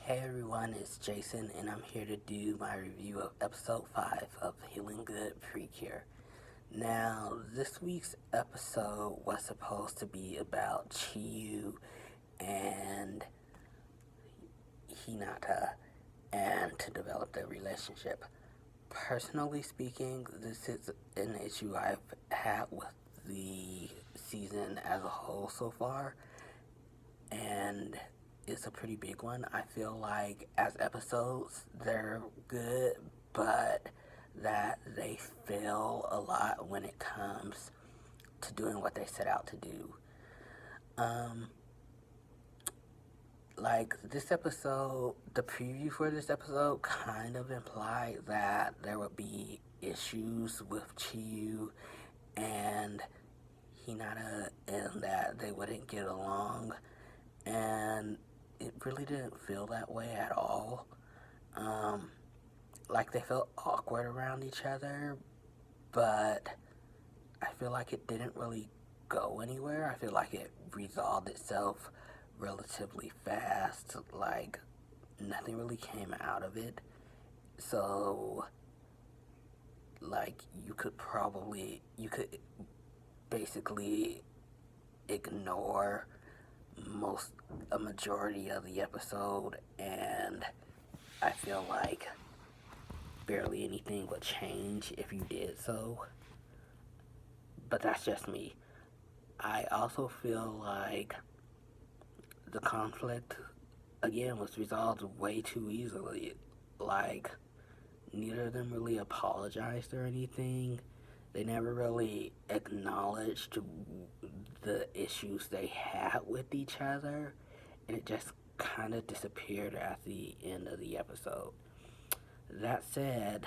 Hey everyone, it's Jason, and I'm here to do my review of episode 5 of Healin Good Precure. Now, this week's episode was supposed to be about Chiyu and Hinata and to develop their relationship. Personally speaking, this is an issue I've had with the season as a whole so far, and it's a pretty big one. I feel like as episodes, they're good, but that they fail a lot when it comes to doing what they set out to do. Um, like this episode, the preview for this episode kind of implied that there would be issues with Chiyu and Hinata and that they wouldn't get along, and it really didn't feel that way at all. Um, like they felt awkward around each other, but I feel like it didn't really go anywhere. I feel like it resolved itself relatively fast. Like nothing really came out of it. So, like you could basically ignore a majority of the episode, and I feel like barely anything would change if you did so. But that's just me. I also feel like the conflict again was resolved way too easily. Like neither of them really apologized or anything. They never really acknowledged the issues they had with each other, and it just kind of disappeared at the end of the episode. That said,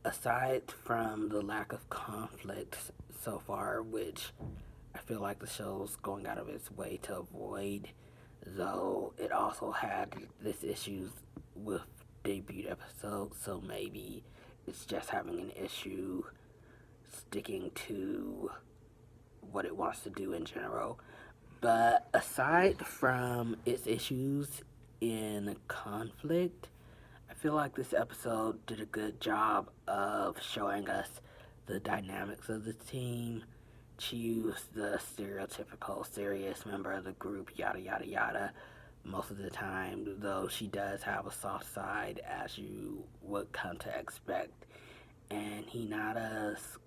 aside from the lack of conflict so far, which I feel like the show's going out of its way to avoid, though it also had this issues with debut episodes, so maybe it's just having an issue sticking to what it wants to do in general. But aside from its issues in conflict, I feel like this episode did a good job of showing us the dynamics of the team. Chiyu's the stereotypical serious member of the group, yada yada yada. Most of the time, though, she does have a soft side, as you would come to expect. And Hinata's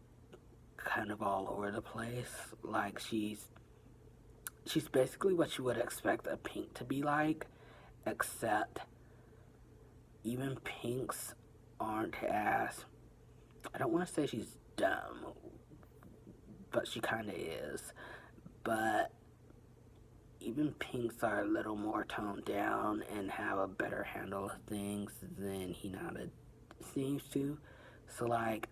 kind of all over the place. Like she's basically what you would expect a Pink to be like, except even Pinks aren't as, I don't want to say she's dumb, but she kind of is. But even Pinks are a little more toned down and have a better handle of things than Hinata seems to. So like,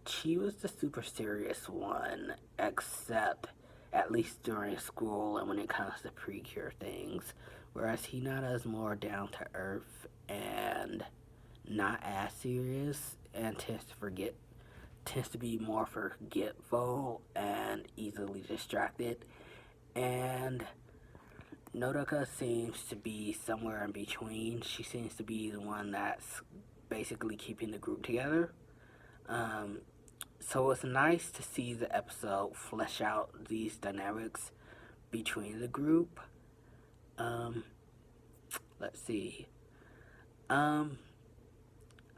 she was the super serious one, except at least during school and when it comes to precure things. Whereas Hinata is more down to earth and not as serious and tends to be more forgetful and easily distracted. And Nodoka seems to be somewhere in between. She seems to be the one that's basically keeping the group together. So it's nice to see the episode flesh out these dynamics between the group. Let's see. I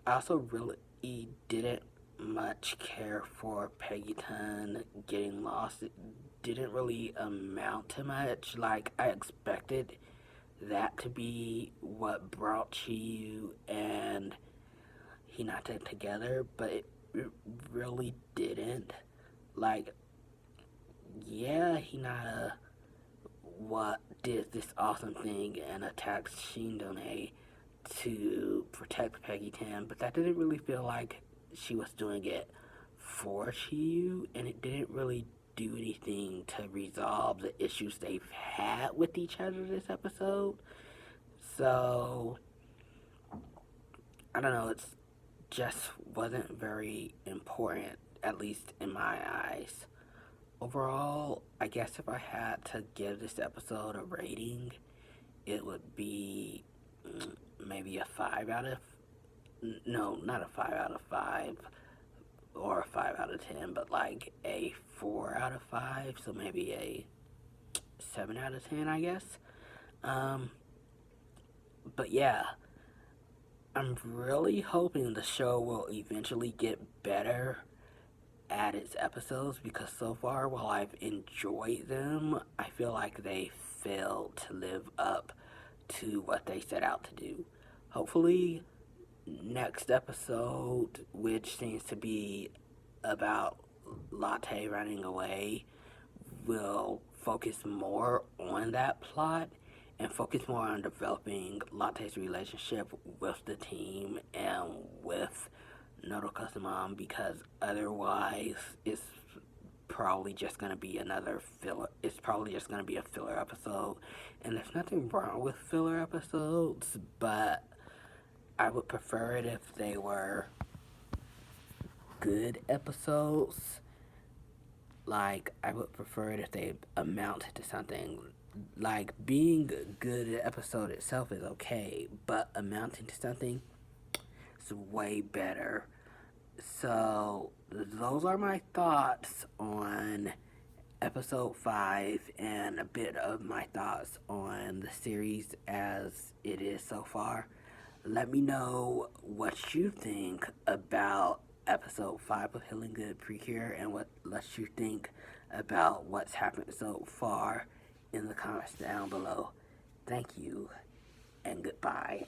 also really didn't much care for Peggyton getting lost. It didn't really amount to much. Like, I expected that to be what brought Chiyu and Hinata together, but it really didn't. Like, yeah, Hinata what did this awesome thing and attacked Shindone to protect Peggy Tan, but that didn't really feel like she was doing it for Chiyu, and it didn't really do anything to resolve the issues they've had with each other this episode. So, I don't know, it's just wasn't very important, at least in my eyes. Overall, I guess if I had to give this episode a rating, it would be maybe a 5 out of, no, not a 5 out of 5 or a 5 out of 10, but like a 4 out of 5, so maybe a 7 out of 10, I guess. Um, but yeah, I'm really hoping the show will eventually get better at its episodes, because so far, while I've enjoyed them, I feel like they failed to live up to what they set out to do. Hopefully, next episode, which seems to be about Latte running away, will focus more on that plot and focus more on developing Latte's relationship with the team and with Nodoka's mom, because otherwise it's probably just going to be another filler. It's probably just going to be a filler episode. And there's nothing wrong with filler episodes, but I would prefer it if they were good episodes. Like, I would prefer it if they amounted to something. Like, being good at episode itself is okay, but amounting to something is way better. So, those are my thoughts on episode 5 and a bit of my thoughts on the series as it is so far. Let me know what you think about episode 5 of Healin Good Precure and what you think about what's happened so far in the comments down below. Thank you and goodbye.